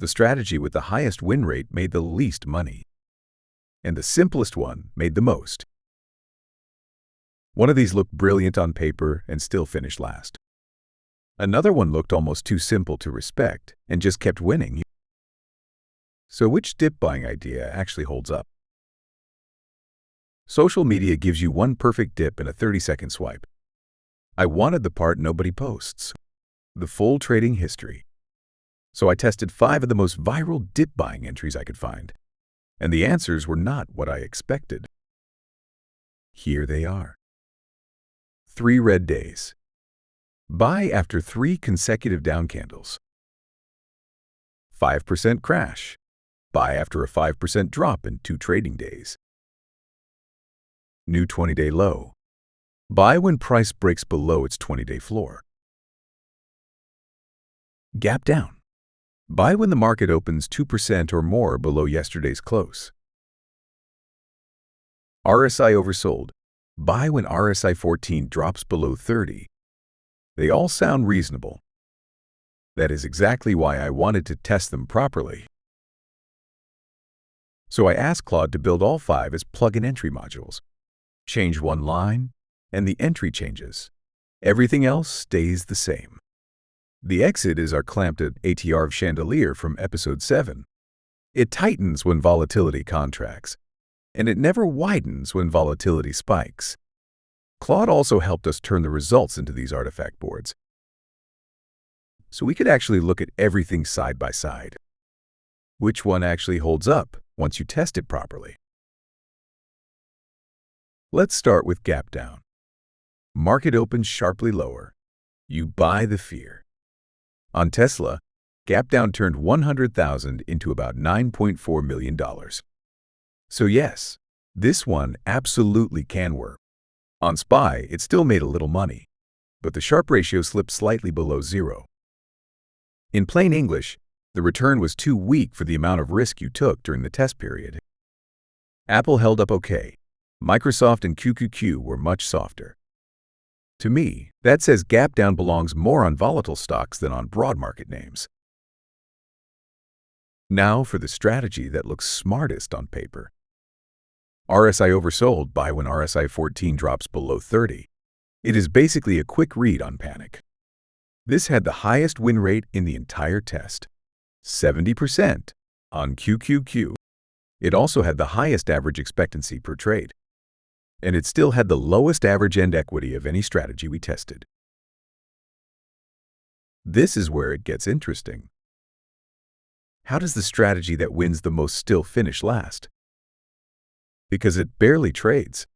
The strategy with the highest win rate made the least money, and the simplest one made the most. One of these looked brilliant on paper and still finished last. Another one looked almost too simple to respect and just kept winning. So which dip buying idea actually holds up? Social media gives you one perfect dip in a 30-second swipe. I wanted the part nobody posts, the full trading history. So I tested 5 of the most viral dip buying entries I could find, and the answers were not what I expected. Here they are. 3 red days. Buy after 3 consecutive down candles. 5% crash. Buy after a 5% drop in 2 trading days. New 20-day low. Buy when price breaks below its 20-day floor. Gap down. Buy when the market opens 2% or more below yesterday's close. RSI Oversold. Buy when RSI 14 drops below 30. They all sound reasonable. That is exactly why I wanted to test them properly. So I asked Claude to build all 5 as plug-in entry modules. Change one line, and the entry changes. Everything else stays the same. The exit is our clamped ATR Chandelier from episode 7. It tightens when volatility contracts, and it never widens when volatility spikes. Claude also helped us turn the results into these artifact boards, so we could actually look at everything side by side. Which one actually holds up once you test it properly? Let's start with gap down. Market opens sharply lower. You buy the fear. On Tesla, gap down turned 100,000 into about $9.4 million. So yes, this one absolutely can work. On SPY, it still made a little money, but the Sharpe ratio slipped slightly below 0. In plain English, the return was too weak for the amount of risk you took during the test period. Apple held up okay. Microsoft and QQQ were much softer. To me, that says gap down belongs more on volatile stocks than on broad market names. Now for the strategy that looks smartest on paper. RSI Oversold, buy when RSI 14 drops below 30. It is basically a quick read on panic. This had the highest win rate in the entire test, 70% on QQQ. It also had the highest average expectancy per trade. And it still had the lowest average end equity of any strategy we tested. This is where it gets interesting. How does the strategy that wins the most still finish last? Because it barely trades.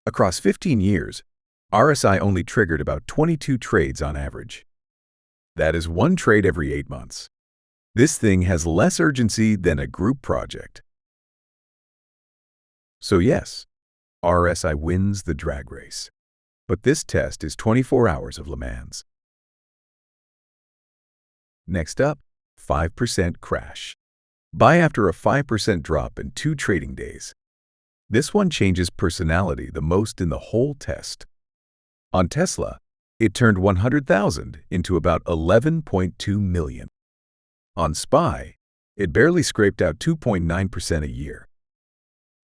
Across 15 years, RSI only triggered about 22 trades on average. That is 1 trade every 8 months. This thing has less urgency than a group project. So yes, RSI wins the drag race. But this test is 24 hours of Le Mans. Next up, 5% crash. Buy after a 5% drop in 2 trading days. This one changes personality the most in the whole test. On Tesla, it turned 100,000 into about 11.2 million. On SPY, it barely scraped out 2.9% a year.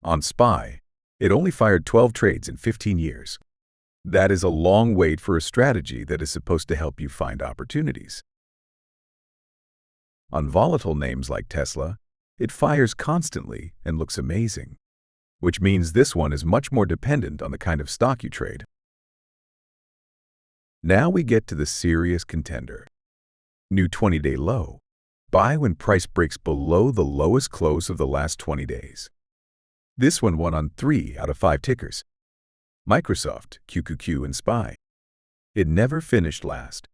On SPY, it only fired 12 trades in 15 years. That is a long wait for a strategy that is supposed to help you find opportunities. On volatile names like Tesla, it fires constantly and looks amazing, which means this one is much more dependent on the kind of stock you trade. Now we get to the serious contender. New 20-day low. Buy when price breaks below the lowest close of the last 20 days. This one won on 3 out of 5 tickers: Microsoft, QQQ, and SPY. It never finished last.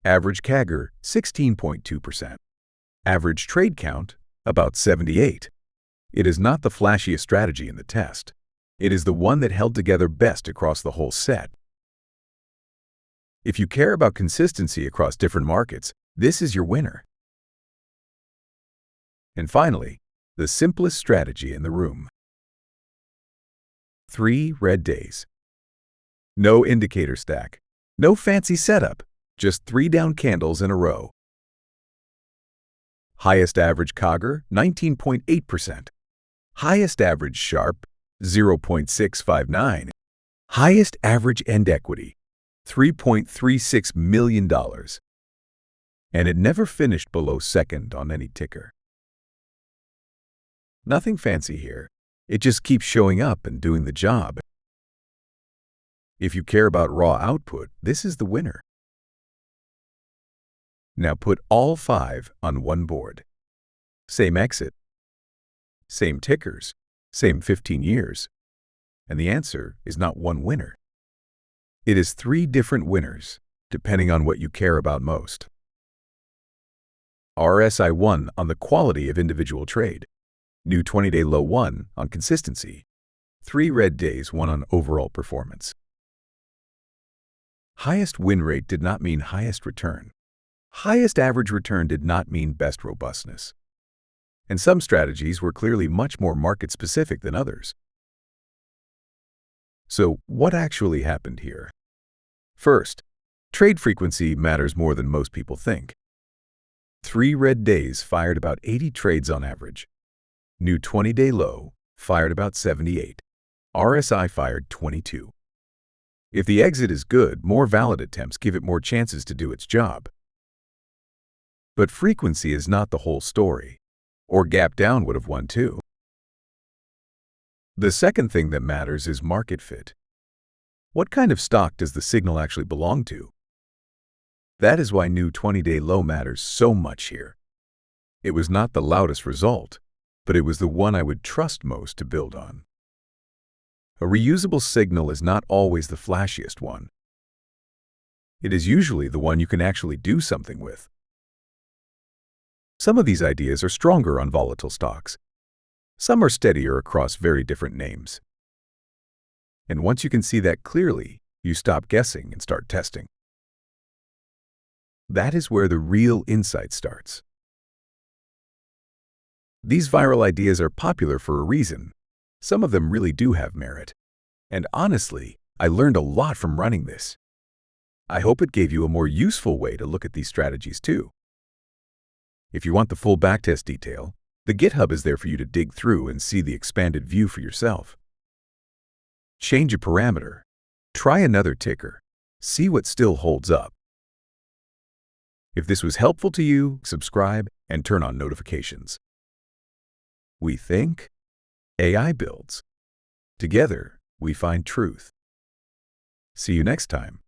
Average CAGR, 16.2%. Average trade count, about 78. It is not the flashiest strategy in the test. It is the one that held together best across the whole set. If you care about consistency across different markets, this is your winner. And finally, the simplest strategy in the room. 3 red days. No indicator stack. No fancy setup. Just 3 down candles in a row. Highest average CAGR, 19.8%. Highest average Sharp, 0.659. Highest average end equity, $3.36 million. And it never finished below second on any ticker. Nothing fancy here. It just keeps showing up and doing the job. If you care about raw output, this is the winner. Now put all 5 on one board. Same exit, same tickers, same 15 years. And the answer is not one winner. It is 3 different winners, depending on what you care about most. RSI 1 on the quality of individual trade. New 20-day low 1 on consistency. 3 red days 1 on overall performance. Highest win rate did not mean highest return. Highest average return did not mean best robustness. And some strategies were clearly much more market-specific than others. So what actually happened here? First, trade frequency matters more than most people think. 3 red days fired about 80 trades on average. New 20-day low fired about 78. RSI fired 22. If the exit is good, more valid attempts give it more chances to do its job. But frequency is not the whole story, or gap down would have won too. The second thing that matters is market fit. What kind of stock does the signal actually belong to? That is why new 20-day low matters so much here. It was not the loudest result, but it was the one I would trust most to build on. A reusable signal is not always the flashiest one. It is usually the one you can actually do something with. Some of these ideas are stronger on volatile stocks. Some are steadier across very different names. And once you can see that clearly, you stop guessing and start testing. That is where the real insight starts. These viral ideas are popular for a reason. Some of them really do have merit. And honestly, I learned a lot from running this. I hope it gave you a more useful way to look at these strategies too. If you want the full backtest detail, the GitHub is there for you to dig through and see the expanded view for yourself. Change a parameter. Try another ticker. See what still holds up. If this was helpful to you, subscribe and turn on notifications. We think, AI builds. Together, we find truth. See you next time.